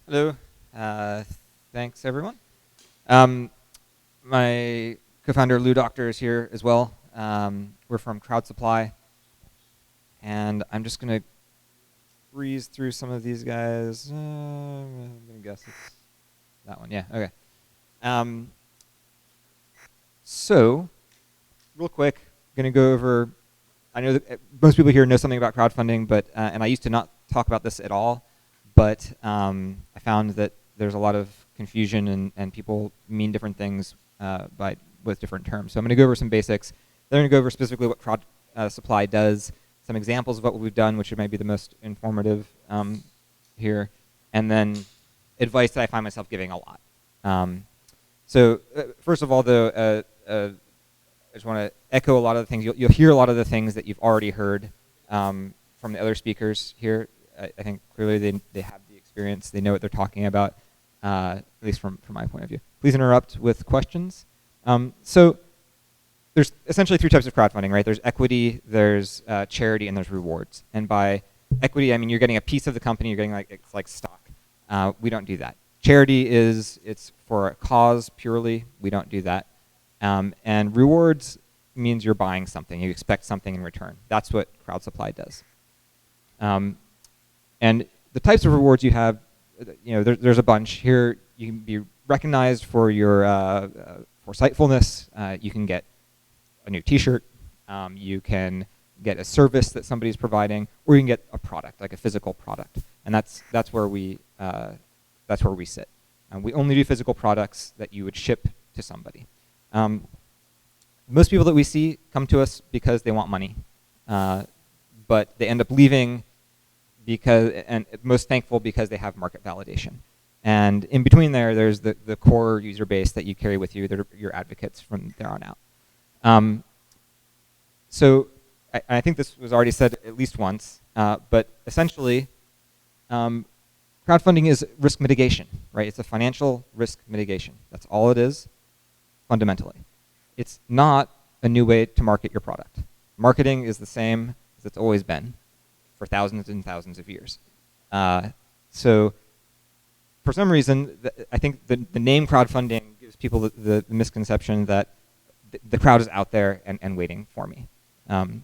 Hello. Uh, Thanks, everyone. Um, my co-founder, Lou Doctor, is here as well. We're from Crowd Supply. And I'm just going to breeze through some of these guys. I'm going to guess it's that one. Yeah, okay. Um, so, real quick, going to go over, I know that most people here know something about crowdfunding, but and I used to not talk about this at all, but I found that there's a lot of confusion and people mean different things with different terms. So I'm going to go over some basics. Then I'm going to go over specifically what Crowd Supply does, some examples of what we've done, which might be the most informative here, and then advice that I find myself giving a lot. First of all, though, I just want to echo a lot of the things. You'll hear a lot of the things that you've already heard from the other speakers here. I think clearly they have the experience. They know what they're talking about, at least from my point of view. Please interrupt with questions. So there's essentially three types of crowdfunding, right? There's equity, there's charity, and there's rewards. And by equity, I mean you're getting a piece of the company. You're getting it's like stock. We don't do that. Charity it's for a cause purely. We don't do that. And rewards means you're buying something. You expect something in return. That's what Crowd Supply does. And the types of rewards you have, there's a bunch. Here you can be recognized for your foresightfulness. You can get a new T-shirt. You can get a service that somebody's providing, or you can get a product, like a physical product. And that's where we sit. We only do physical products that you would ship to somebody. Most people that we see come to us because they want money, but they end up leaving and most thankful because they have market validation. And in between there's the core user base that you carry with you, that are your advocates from there on out. So I think this was already said at least once, but essentially, crowdfunding is risk mitigation, right? It's a financial risk mitigation. That's all it is, fundamentally. It's not a new way to market your product. Marketing is the same as it's always been for thousands and thousands of years. So for some reason, I think the name crowdfunding gives people the misconception that the crowd is out there and waiting for me,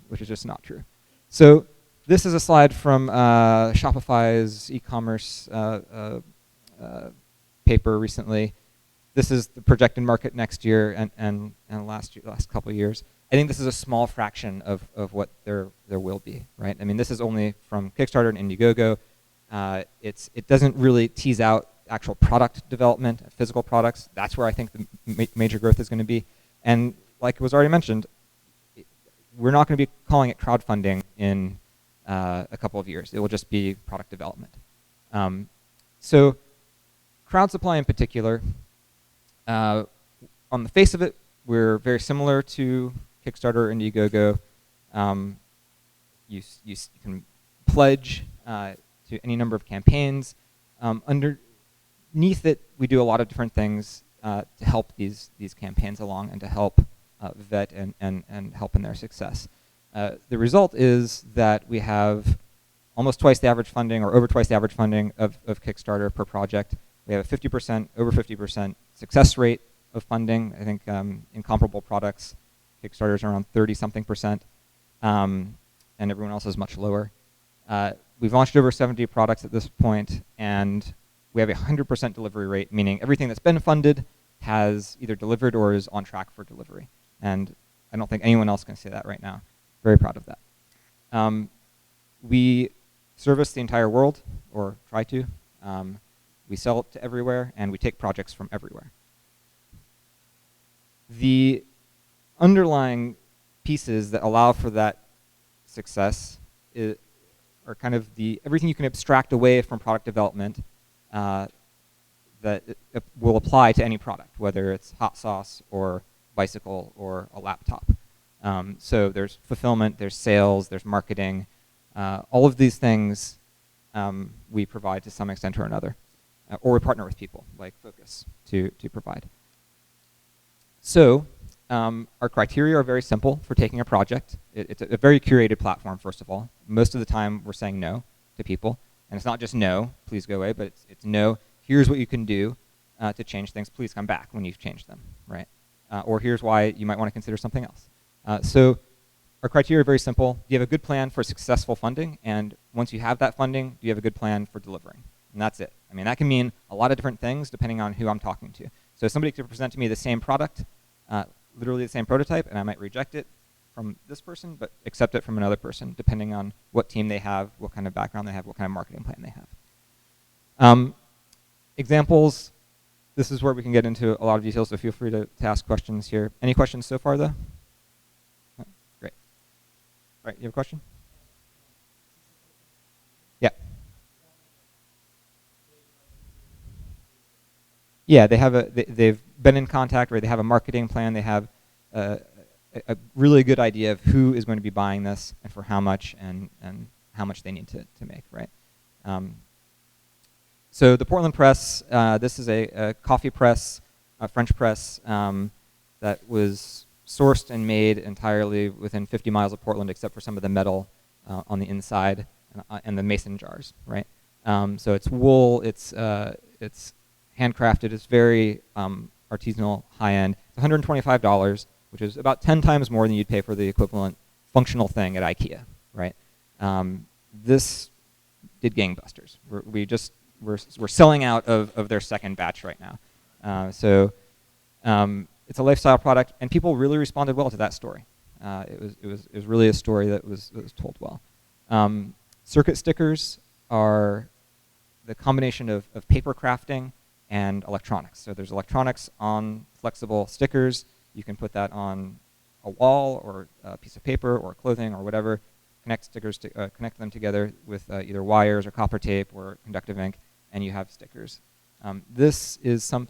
which is just not true. So this is a slide from Shopify's e-commerce paper recently. This is the projected market next year and last couple of years. I think this is a small fraction of what there will be, right? I mean, this is only from Kickstarter and Indiegogo. It doesn't really tease out actual product development, physical products. That's where I think the major growth is going to be. And like was already mentioned, we're not going to be calling it crowdfunding in a couple of years. It will just be product development. So Crowd Supply in particular, on the face of it, we're very similar to Kickstarter and Indiegogo. You can pledge to any number of campaigns. Underneath it, we do a lot of different things to help these campaigns along and to help vet and help in their success. The result is that we have almost twice the average funding, or over twice the average funding of Kickstarter per project. We have a 50%, over 50% success rate of funding. I think in comparable products, Kickstarter's around 30-something%, and everyone else is much lower. We've launched over 70 products at this point, and we have a 100% delivery rate, meaning everything that's been funded has either delivered or is on track for delivery. And I don't think anyone else can say that right now. Very proud of that. We service the entire world, or try to. We sell it to everywhere, and we take projects from everywhere. The underlying pieces that allow for that success are kind of everything you can abstract away from product development that it will apply to any product, whether it's hot sauce or bicycle or a laptop. So there's fulfillment, there's sales, there's marketing. All of these things we provide to some extent or another. Or we partner with people like Focus to provide. So our criteria are very simple for taking a project. It's a very curated platform, first of all. Most of the time, we're saying no to people. And it's not just no, please go away, but it's no, here's what you can do to change things. Please come back when you've changed them, right? Or here's why you might want to consider something else. So our criteria are very simple. Do you have a good plan for successful funding? And once you have that funding, do you have a good plan for delivering? And that's it. I mean, that can mean a lot of different things depending on who I'm talking to. So somebody could present to me the same product, literally the same prototype, and I might reject it from this person, but accept it from another person, depending on what team they have, what kind of background they have, what kind of marketing plan they have. Examples, this is where we can get into a lot of details, so feel free to ask questions here. Any questions so far, though? No? Great. All right, you have a question? Yeah. Yeah, they've been in contact, or they have a marketing plan. They have a really good idea of who is going to be buying this and for how much and how much they need to make, right? So the Portland press, this is a coffee press, a French press that was sourced and made entirely within 50 miles of Portland, except for some of the metal on the inside and the mason jars, right? So it's wool, it's handcrafted, it's very artisanal, high-end. It's $125, which is about 10 times more than you'd pay for the equivalent functional thing at IKEA, right? This did gangbusters. We're selling out of their second batch right now. So it's a lifestyle product, and people really responded well to that story. It was really a story that was told well. Circuit stickers are the combination of paper crafting and electronics. So there's electronics on flexible stickers. You can put that on a wall or a piece of paper or clothing or whatever. Connect them together with either wires or copper tape or conductive ink, and you have stickers. This is some.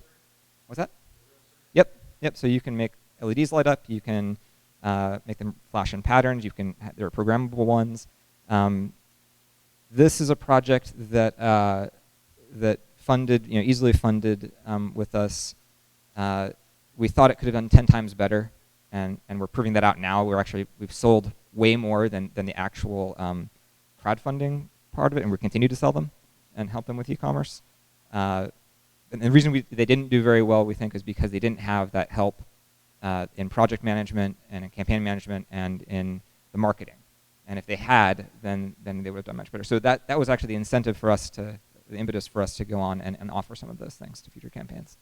What's that? Yep. So you can make LEDs light up. You can make them flash in patterns. There are programmable ones. This is a project that funded, easily funded with us. We thought it could have done 10 times better, and we're proving that out now. We've sold way more than the actual crowdfunding part of it, and we continue to sell them and help them with e-commerce. And the reason they didn't do very well, we think, is because they didn't have that help in project management and in campaign management and in the marketing. And if they had, then they would have done much better. So that was actually the incentive for us the impetus for us to go on and offer some of those things to future campaigns.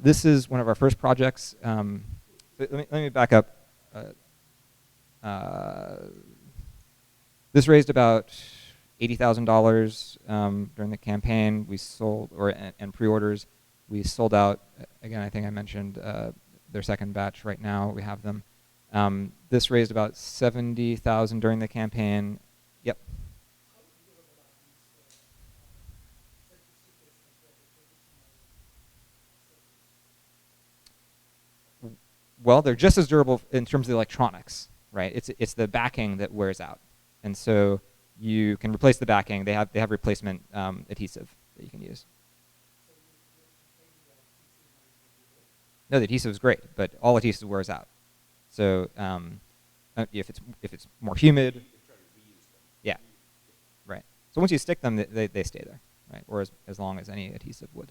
This is one of our first projects. Let me back up. This raised about $80,000 during the campaign. We sold, and pre-orders. We sold out. Again, I think I mentioned their second batch. Right now, we have them. This raised about $70,000 during the campaign. Yep. Well, they're just as durable in terms of the electronics, right? It's the backing that wears out, and so you can replace the backing. They have replacement adhesive that you can use. No, the adhesive is great, but all adhesive wears out. So if it's more humid, yeah, right. So once you stick them, they stay there, right? Or as long as any adhesive would.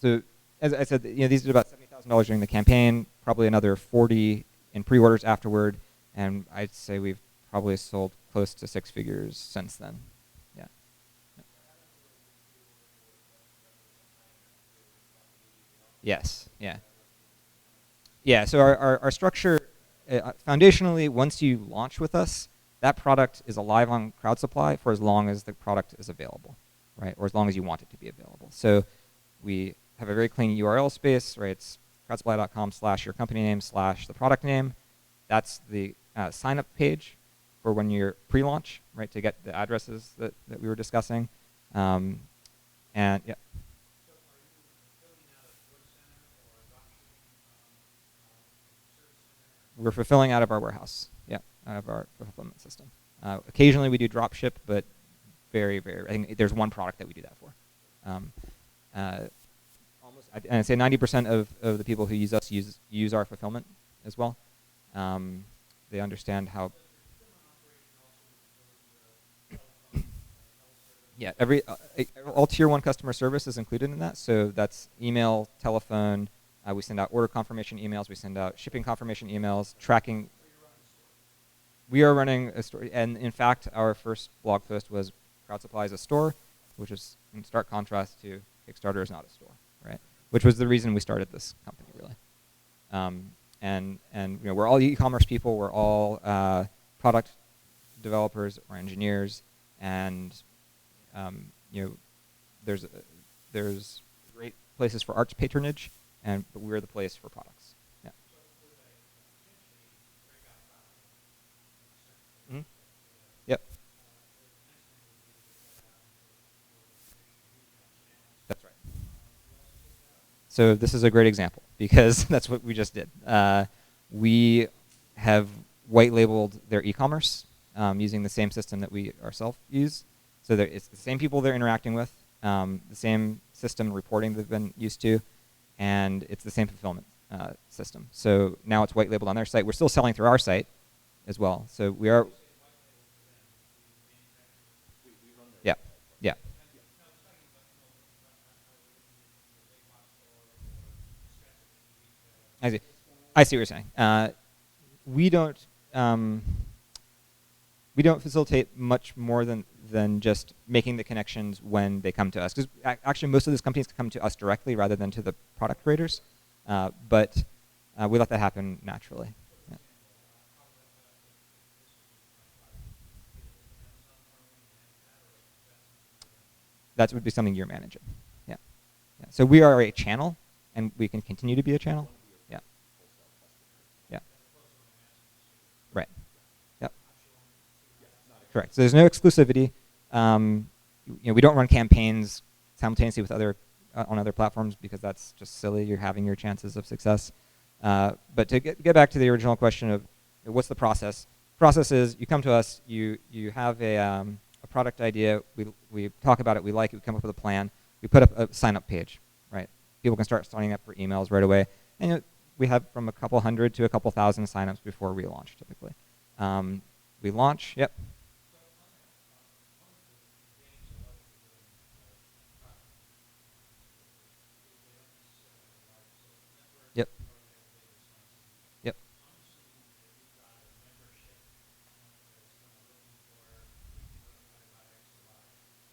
So as I said, these did about $70,000 during the campaign, probably another 40 in pre-orders afterward, and I'd say we've probably sold close to 6 figures since then. Yeah. Yes. Yeah. Yeah. So our structure, foundationally, once you launch with us, that product is alive on CrowdSupply for as long as the product is available, right? Or as long as you want it to be available. So we have a very clean URL space, right? It's crowdsupply.com/your company name / the product name. That's the sign-up page for when you're pre-launch, right? To get the addresses that we were discussing, and yeah. We're fulfilling out of our warehouse, yeah, out of our fulfillment system. Occasionally we do drop ship, but very, very. I think there's one product that we do that for. Almost, I'd say 90% of the people who use us use our fulfillment as well. They understand how. Yeah, all tier 1 customer service is included in that. So that's email, telephone. We send out order confirmation emails. We send out shipping confirmation emails, tracking. We are running a store, and in fact, our first blog post was Crowd Supply is a store, which is in stark contrast to Kickstarter is not a store, right? Which was the reason we started this company, really. And we're all e-commerce people. We're all product developers or engineers, and there's great places for arts patronage, but we're the place for products. Yeah. Mm-hmm. Yep. That's right. So this is a great example because that's what we just did. We have white labeled their e-commerce using the same system that we ourselves use. So it's the same people they're interacting with, the same system reporting they've been used to, and it's the same fulfillment system. So now it's white labeled on their site. We're still selling through our site as well. So we are. Yeah. Yeah. I see. I see what you're saying. We don't. We don't facilitate much more than just making the connections when they come to us. Because actually, most of these companies come to us directly rather than to the product creators. But we let that happen naturally. Yeah. That would be something you're managing. Yeah. Yeah. So we are a channel, and we can continue to be a channel. Yeah. Yeah. Right. Yep. Correct. So there's no exclusivity. We don't run campaigns simultaneously with on other platforms because that's just silly. You're having your chances of success. But to get back to the original question of what's the process? Process is you come to us. You have a product idea. We talk about it. We like it. We come up with a plan. We put up a sign-up page. Right. People can start signing up for emails right away. And we have from a couple hundred to a couple thousand signups before we launch typically. We launch. Yep. Yep. Yep.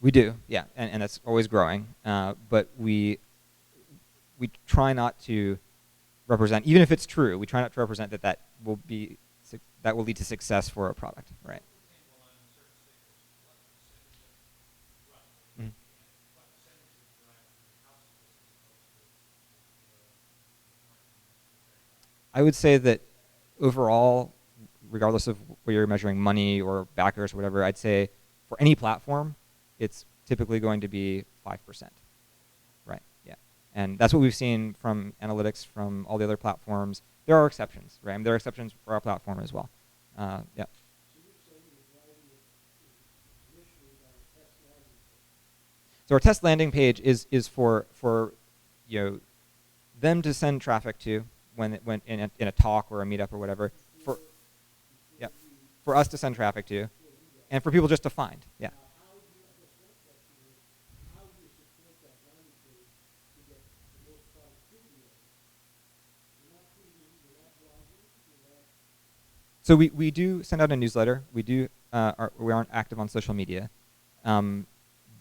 We do, yeah, and that's always growing. But we try not to represent, even if it's true, we try not to represent that that will lead to success for a product, right? Mhm. I would say that overall, regardless of where you're measuring money or backers or whatever, I'd say for any platform, it's typically going to be 5%. Right, yeah. And that's what we've seen from analytics from all the other platforms. There are exceptions, right? I mean, there are exceptions for our platform as well. Yeah. So our test landing page is for them to send traffic to when in a talk or a meetup or whatever. Yeah, for us to send traffic to, and for people just to find. Yeah. So we do send out a newsletter. We aren't active on social media,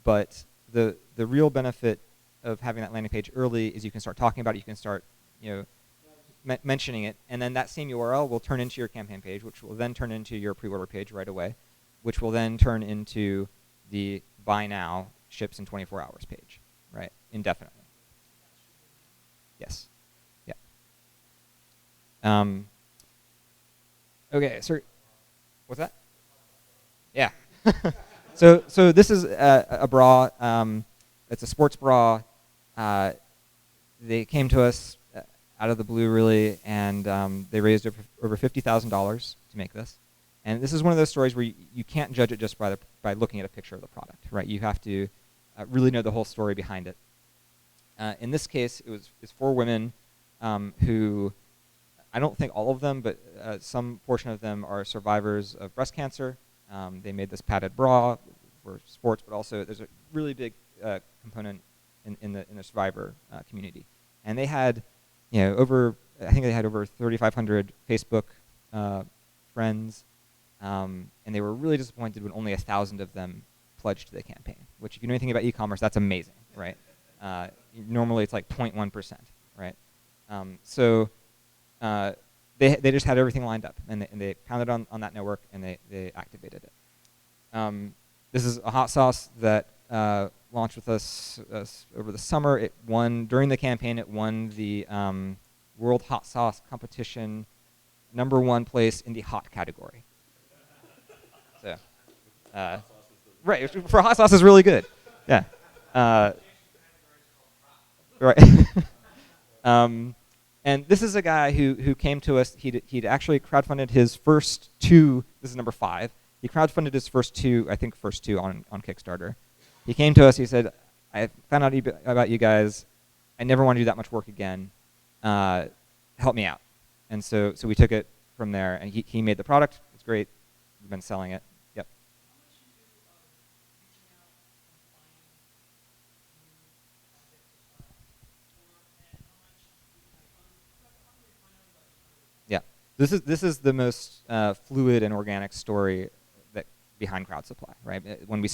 but the real benefit of having that landing page early is you can start talking about it. You can start mentioning it, and then that same URL will turn into your campaign page, which will then turn into your pre-order page right away, which will then turn into the buy now, ships in 24 hours page, right? Indefinitely. Yes. Yeah. Okay, so what's that? Yeah. So this is a bra. It's a sports bra. They came to us out of the blue, really, and they raised over $50,000 to make this. And this is one of those stories where you can't judge it just by looking at a picture of the product, right? You have to really know the whole story behind it. In this case, it's 4 women who, I don't think all of them, but some portion of them are survivors of breast cancer. They made this padded bra. for sports, but also there's a really big component in the survivor community. And they had, I think they had over 3,500 Facebook friends, and they were really disappointed when only 1,000 of them pledged to the campaign. Which, if you know anything about e-commerce, that's amazing, right? Normally it's like 0.1%, right? They just had everything lined up, and they pounded on that network, and they activated it. This is a hot sauce that launched with us over the summer. It won, during the campaign, it won the World Hot Sauce Competition #1 place in the hot category. So, right, for hot sauce is really good. Yeah. Right. And this is a guy who came to us. He'd actually crowdfunded his first 2. This is number 5. He crowdfunded his first 2 on Kickstarter. He came to us. He said, "I found out about you guys. I never want to do that much work again. Help me out." And so we took it from there. And he made the product. It's great. We've been selling it. Yep. How much you do reaching out and finding new projects to start, and how much how do they find out about you? Yeah. This is the most fluid and organic story that behind Crowd Supply, right? When we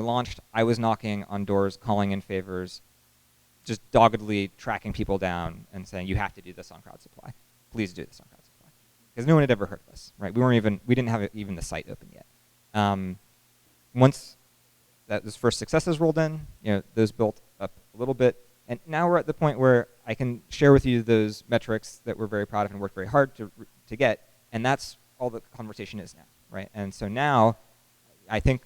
launched, I was knocking on doors, calling in favors, just doggedly tracking people down and saying, "You have to do this on Crowd Supply. Please do this on Crowd Supply," because no one had ever heard of us, right? We didn't have even the site open yet. Once those first successes rolled in, those built up a little bit, and now we're at the point where I can share with you those metrics that we're very proud of and worked very hard to get, and that's all the conversation is now, right? And so now, I think,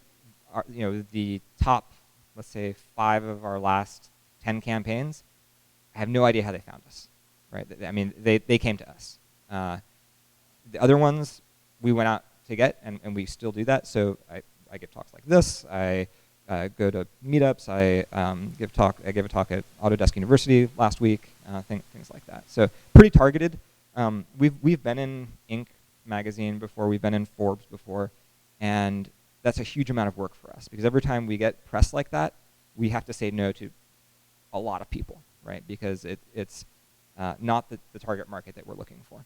the top, let's say, 5 of our last 10 campaigns, I have no idea how they found us, right? I mean, they came to us. The other ones we went out to get, and we still do that. So I give talks like this. I go to meetups. I gave a talk at Autodesk University last week. Things like that. So pretty targeted. We've been in Inc. magazine before. We've been in Forbes before, and that's a huge amount of work for us, because every time we get press like that, we have to say no to a lot of people, right? Because it's not the target market that we're looking for.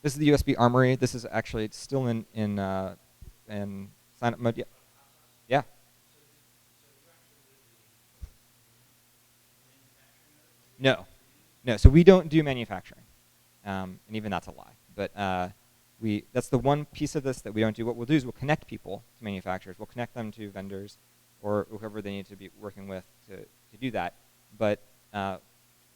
This is the USB Armory. This is actually still in sign-up mode. Yeah. No. So we don't do manufacturing, and even that's a lie. But that's the one piece of this that we don't do. What we'll do is we'll connect people to manufacturers. We'll connect them to vendors or whoever they need to be working with to do that. But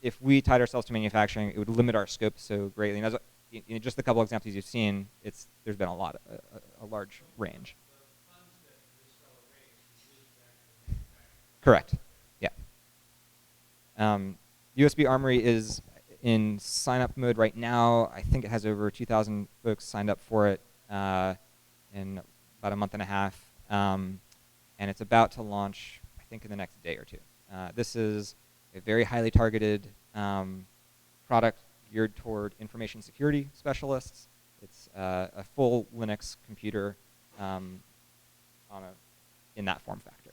if we tied ourselves to manufacturing, it would limit our scope so greatly. And in just a couple examples you've seen, there's been a large range. The funds that this fellow raised was used to actually manufacture. Correct. Yeah. USB Armory is in sign-up mode right now. I think it has over 2,000 folks signed up for it in about a month and a half. And it's about to launch, I think, in the next day or 2. This is a very highly targeted product geared toward information security specialists. It's a full Linux computer in that form factor.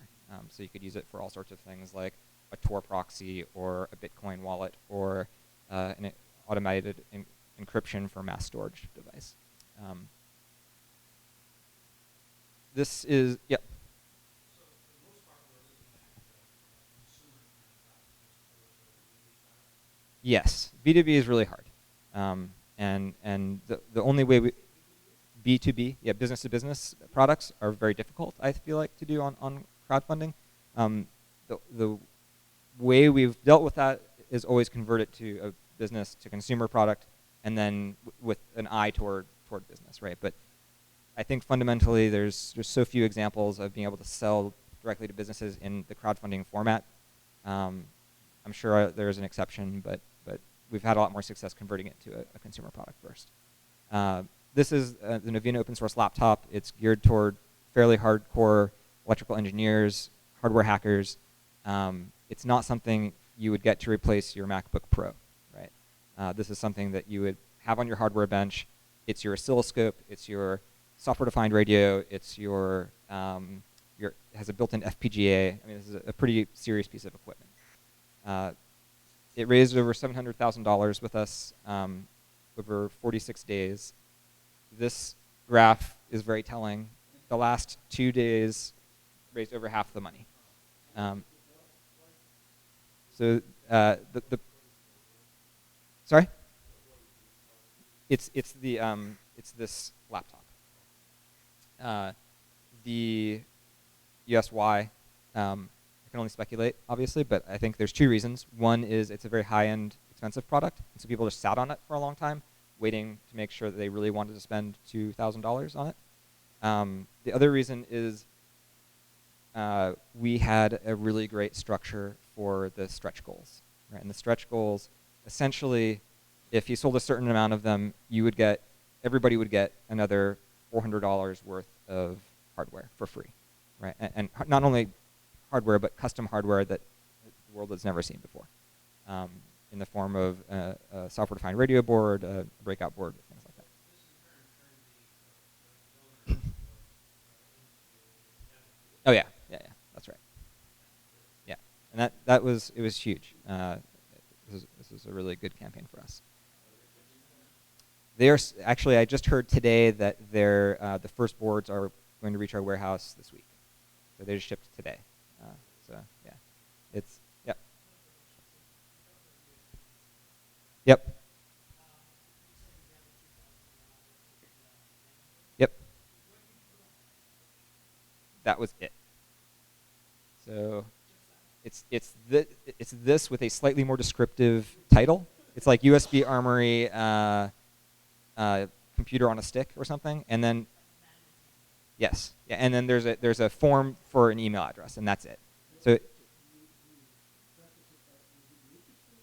So you could use it for all sorts of things like a Tor proxy or a Bitcoin wallet or an automated encryption for mass storage device. This is, yep. So for the most part, we're looking at consumer kind of products as opposed to B2B products? Yes, B2B is really hard. And the only way B2B, business to business products are very difficult, I feel like, to do on crowdfunding. The way we've dealt with that is always convert it to a business to consumer product, and then with an eye toward business, right? But I think fundamentally there's so few examples of being able to sell directly to businesses in the crowdfunding format. I'm sure there is an exception, but we've had a lot more success converting it to a consumer product first. This is the Novena open source laptop. It's geared toward fairly hardcore electrical engineers, hardware hackers. It's not something you would get to replace your MacBook Pro, right? This is something that you would have on your hardware bench. It's your oscilloscope. It's your software-defined radio. It's it has a built-in FPGA. I mean, this is a pretty serious piece of equipment. It raised over $700,000 with us over 46 days. This graph is very telling. The last 2 days raised over half the money. So the sorry, it's this laptop. You asked why. I can only speculate, obviously, but I think there's 2 reasons. One is it's a very high-end, expensive product, and so people just sat on it for a long time, waiting to make sure that they really wanted to spend $2,000 on it. The other reason is we had a really great structure for the stretch goals, right? And the stretch goals, essentially, if you sold a certain amount of them, everybody would get another $400 worth of hardware for free, right? And not only hardware, but custom hardware that the world has never seen before, in the form of a software-defined radio board, a breakout board, things like that. Oh yeah, that's right. Yeah, and it was huge. This was a really good campaign for us. Actually, I just heard today that the first boards are going to reach our warehouse this week. So they just shipped today. So yeah, yep. Yep. Yep. That was it. So it's this with a slightly more descriptive title. It's like USB Armory computer on a stick or something, and then yes, yeah, and then there's a form for an email address, and that's it. So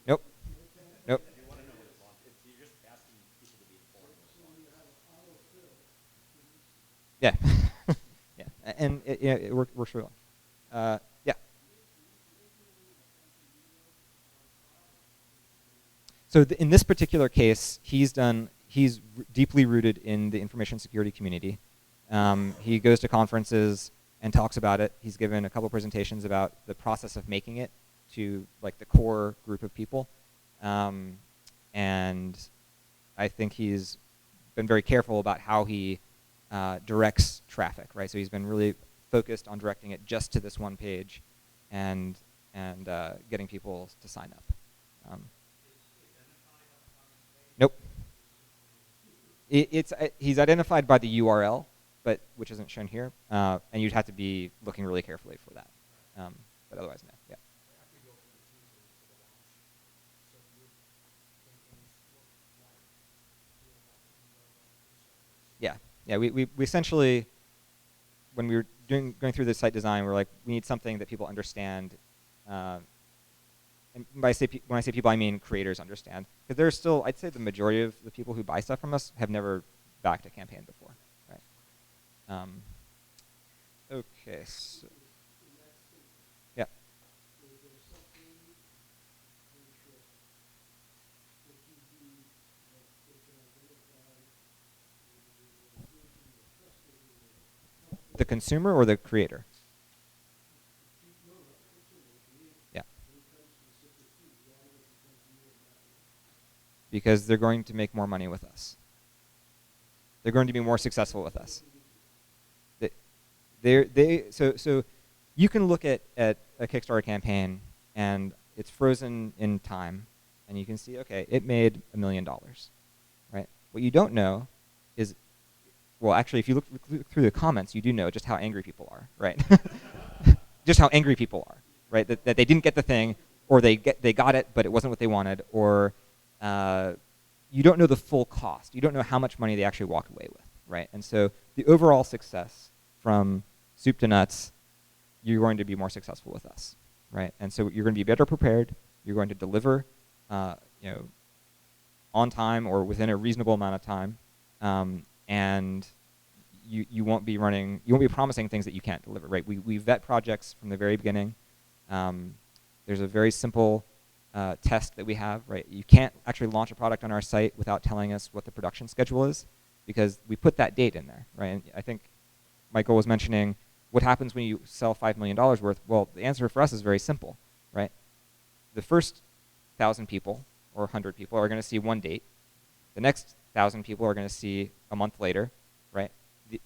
nope. Yeah, yeah, and it works really well. Yeah. So in this particular case, he's deeply rooted in the information security community. He goes to conferences and talks about it. He's given a couple presentations about the process of making it to like the core group of people, and I think he's been very careful about how he directs traffic, right? So he's been really focused on directing it just to this one page, and getting people to sign up. Nope. He's identified by the URL, which isn't shown here, and you'd have to be looking really carefully for that. But otherwise, no. Yeah. Yeah. We essentially, when we were going through the site design, we're like, we need something that people understand. And when I say people, I mean creators understand. Because there's still, I'd say the majority of the people who buy stuff from us have never backed a campaign before, right? Okay, so, yeah. The consumer or the creator? Yeah. Because they're going to make more money with us. They're going to be more successful with us. So you can look at a Kickstarter campaign and it's frozen in time, and you can see, okay, it made $1 million, right? What you don't know is, well, actually, if you look through the comments, you do know just how angry people are, right? Just how angry people are, right? That they didn't get the thing, or they got it, but it wasn't what they wanted, or you don't know the full cost. You don't know how much money they actually walked away with, right? And so the overall success from soup to nuts, you're going to be more successful with us, right? And so you're going to be better prepared. You're going to deliver, on time or within a reasonable amount of time, and you won't be promising things that you can't deliver, right? We vet projects from the very beginning. There's a very simple test that we have, right? You can't actually launch a product on our site without telling us what the production schedule is. because we put that date in there, right? And I think Michael was mentioning what happens when you sell $5 million worth. Well, the answer for us is very simple, right? The first 1,000 people or 100 people are going to see one date. The next 1,000 people are going to see a month later, right?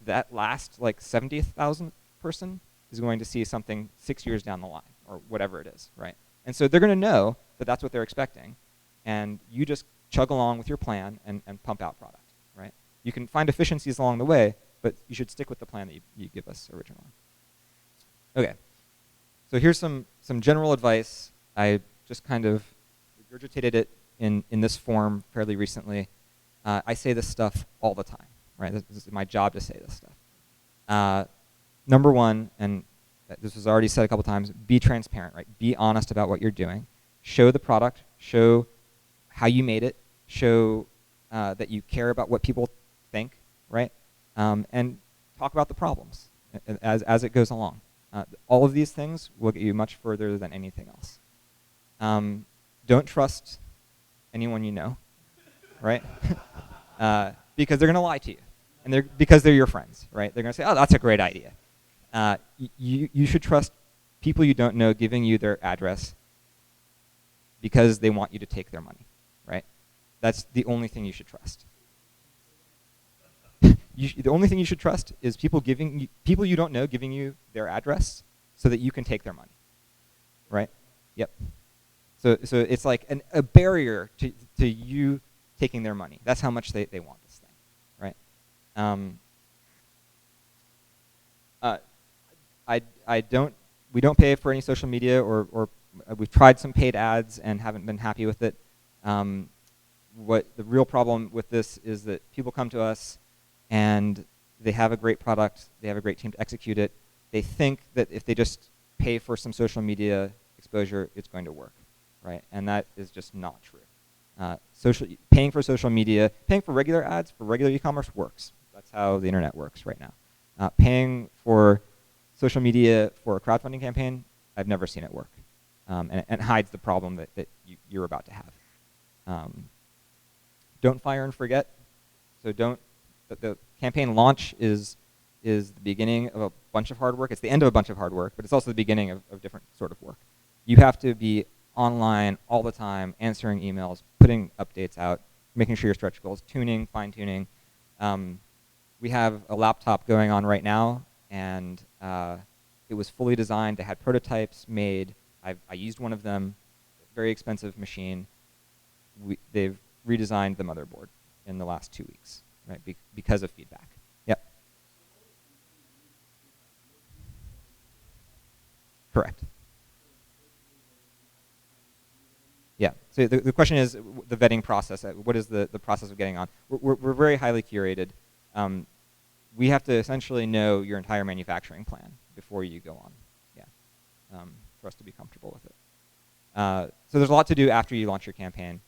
That last like 70,000 person is going to see something 6 years down the line or whatever it is, right? And so they're going to know that that's what they're expecting, and you just chug along with your plan and pump out product, right? You can find efficiencies along the way, but you should stick with the plan that you give us originally. Okay, so here's some general advice. I just kind of regurgitated it in this form fairly recently. I say this stuff all the time, right? This is my job to say this stuff. Number one, and this was already said a couple times, be transparent, right? Be honest about what you're doing. Show the product, show how you made it, show that you care about what people think, right? And talk about the problems as it goes along. All of these things will get you much further than anything else. Don't trust anyone you know, right? Because they're going to lie to you, and because they're your friends, right? They're going to say, "Oh, that's a great idea." You should trust people you don't know giving you their address because they want you to take their money, right? That's the only thing you should trust. The only thing you should trust is people you don't know giving you their address so that you can take their money, right? Yep. So it's like a barrier to you taking their money. That's how much they want this thing, right? We don't pay for any social media, or we've tried some paid ads and haven't been happy with it. What the real problem with this is that people come to us and they have a great product, they have a great team to execute it. They think that if they just pay for some social media exposure, it's going to work, right? And that is just not true. Paying for social media, paying for regular ads for regular e-commerce works. That's how the internet works right now. Paying for social media for a crowdfunding campaign, I've never seen it work. And it hides the problem that you're about to have. Don't fire and forget. So the campaign launch is the beginning of a bunch of hard work. It's the end of a bunch of hard work, but it's also the beginning of different sort of work. You have to be online all the time, answering emails, putting updates out, making sure your stretch goals, tuning, fine-tuning. We have a laptop going on right now, and it was fully designed. They had prototypes made. I used one of them, very expensive machine. They've redesigned the motherboard in the last 2 weeks, right, because of feedback. Yep. Correct. Yeah. So the question is the vetting process. What is the process of getting on? We're very highly curated. We have to essentially know your entire manufacturing plan before you go on. Yeah. For us to be comfortable with it. So there's a lot to do after you launch your campaign.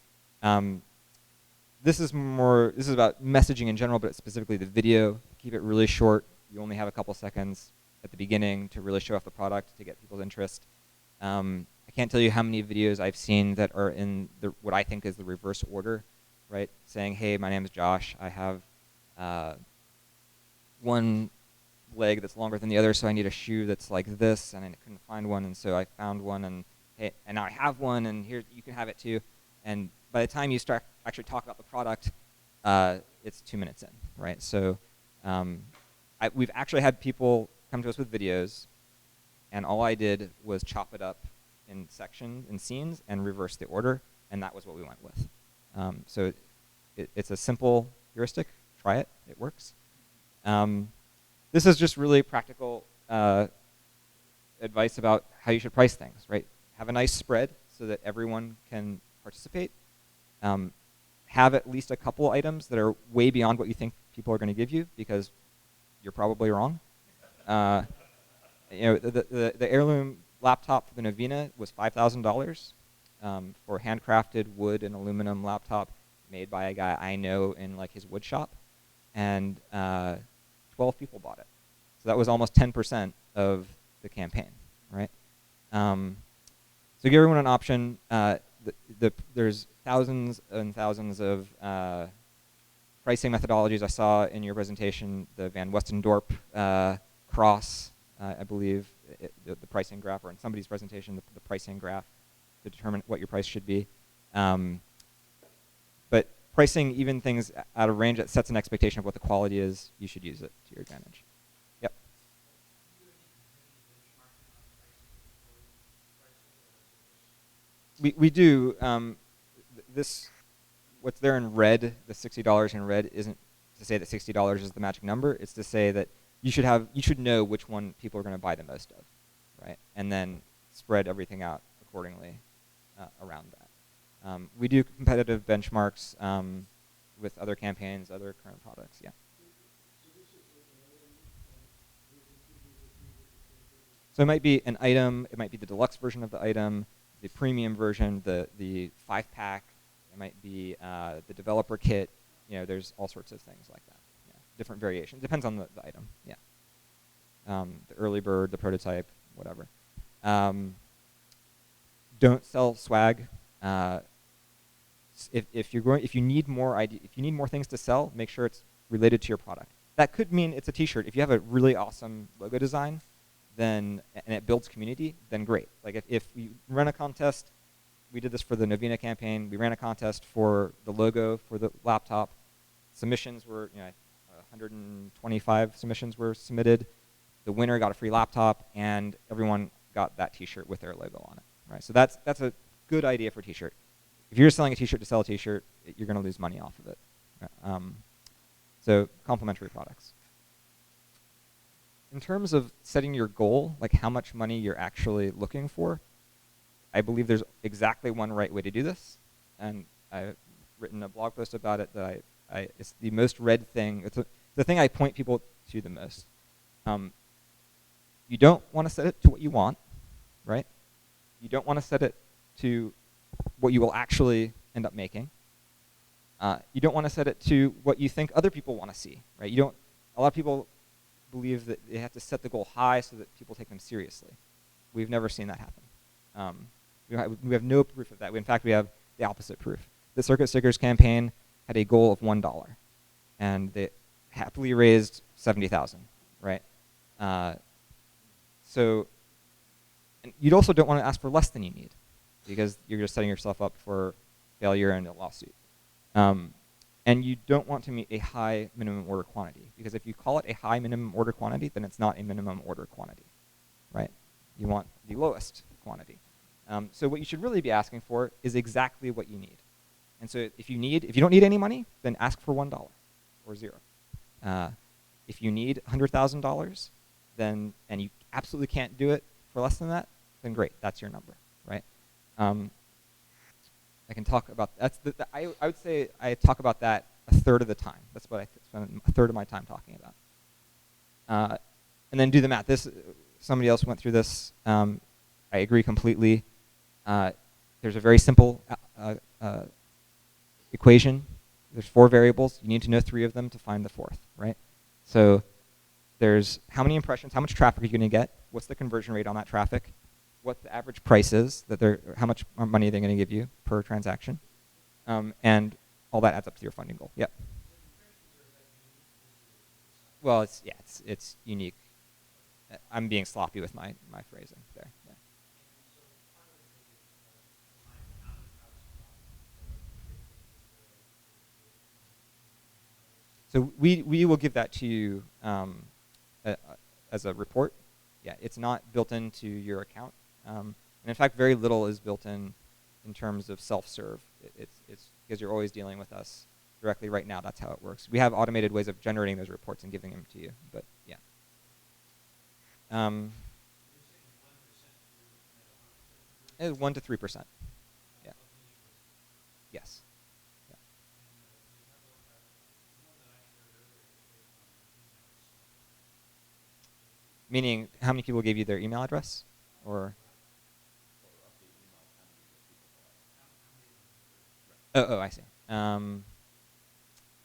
This is about messaging in general, but specifically the video. Keep it really short. You only have a couple seconds at the beginning to really show off the product to get people's interest. I can't tell you how many videos I've seen that are in what I think is the reverse order, right? Saying, hey, my name is Josh. I have one leg that's longer than the other, so I need a shoe that's like this, and I couldn't find one, and so I found one, and hey, and now I have one, and here you can have it too. And by the time you start actually talk about the product, it's 2 minutes in, right? So we've actually had people come to us with videos, and all I did was chop it up in sections and scenes and reverse the order, and that was what we went with. So it's a simple heuristic. Try it. It works. This is just really practical advice about how you should price things, right? Have a nice spread so that everyone can participate. Have at least a couple items that are way beyond what you think people are going to give you, because you're probably wrong. The heirloom laptop for the Novena was $5,000 for a handcrafted wood and aluminum laptop made by a guy I know in like his wood shop, and 12 people bought it. So that was almost 10% of the campaign, right? So give everyone an option. There's thousands and thousands of pricing methodologies. I saw in your presentation the Van Westendorp cross, I believe, the pricing graph, or in somebody's presentation, the pricing graph to determine what your price should be. But pricing even things out of range that sets an expectation of what the quality is, you should use it to your advantage. Yep. We do. What's there in red, the $60 in red, isn't to say that $60 is the magic number. It's to say that you should know which one people are going to buy the most of, right? And then spread everything out accordingly around that. We do competitive benchmarks with other campaigns, other current products. Yeah. So it might be an item. It might be the deluxe version of the item, the premium version, the 5-pack. It might be the developer kit. There's all sorts of things like that. Yeah. Different variations. Depends on the item. Yeah. The early bird, the prototype, whatever. Don't sell swag. If you need more things to sell, make sure it's related to your product. That could mean it's a T-shirt. If you have a really awesome logo design, and it builds community, then great. Like if you run a contest, we did this for the Novena campaign. We ran a contest for the logo for the laptop. Submissions were, 125 submissions were submitted. The winner got a free laptop, and everyone got that T-shirt with their logo on it. Right. So that's a good idea for a T-shirt. If you're selling a T-shirt to sell a T-shirt, you're going to lose money off of it. So complementary products. In terms of setting your goal, like how much money you're actually looking for, I believe there's exactly one right way to do this, and I've written a blog post about it that it's the most read thing. It's the thing I point people to the most. You don't want to set it to what you want, right? You don't want to set it to what you will actually end up making. You don't want to set it to what you think other people want to see, right? A lot of people believe that they have to set the goal high so that people take them seriously. We've never seen that happen. We have no proof of that. In fact, we have the opposite proof. The Circuit Stickers campaign had a goal of $1, and they happily raised $70,000, right? So and you also don't want to ask for less than you need, because you're just setting yourself up for failure and a lawsuit. And you don't want to meet a high minimum order quantity, because if you call it a high minimum order quantity, then it's not a minimum order quantity, right? You want the lowest quantity. So what you should really be asking for is exactly what you need. And so if you don't need any money, then ask for $1 or 0. If you need $100,000, and you absolutely can't do it for less than that, then great, that's your number, right? I can talk about I would say I talk about that a third of the time. That's what I spend a third of my time talking about. And then do the math. Somebody else went through this. I agree completely. There's a very simple equation. There's 4 variables. You need to know 3 of them to find the 4th, right? So there's how many impressions, how much traffic are you going to get? What's the conversion rate on that traffic? What the average price is, how much money they're going to give you per transaction, and all that adds up to your funding goal. Yep. Well, it's unique. I'm being sloppy with my phrasing there. Yeah. So we will give that to you as a report. Yeah, it's not built into your account. And in fact, very little is built in terms of self-serve. It's because you're always dealing with us directly right now. That's how it works. We have automated ways of generating those reports and giving them to you, but yeah. It's 1 to 3%. Yeah. Yes. Yeah. Meaning, how many people gave you their email address, or? Oh, I see.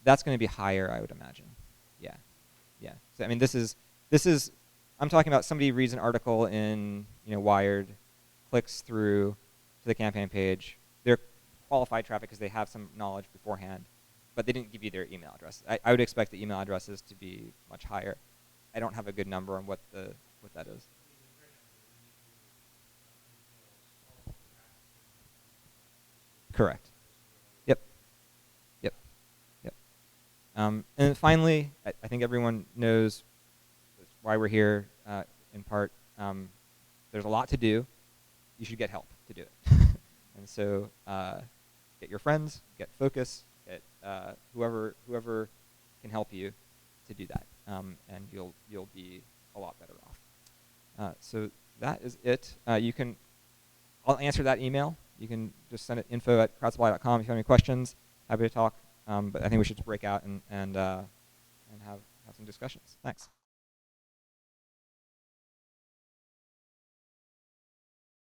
That's going to be higher, I would imagine. Yeah, yeah. So I mean, this is. I'm talking about somebody reads an article in Wired, clicks through to the campaign page. They're qualified traffic because they have some knowledge beforehand. but they didn't give you their email address. I would expect the email addresses to be much higher. I don't have a good number on what that is. Correct. Yep. Yep. Yep. And then finally, I think everyone knows why we're here. In part, there's a lot to do. You should get help to do it. And so, get your friends, get focus, get whoever can help you to do that, and you'll be a lot better off. So that is it. I'll answer that email. You can just send it info@crowdsupply.com if you have any questions. Happy to talk. But I think we should just break out and have some discussions. Thanks.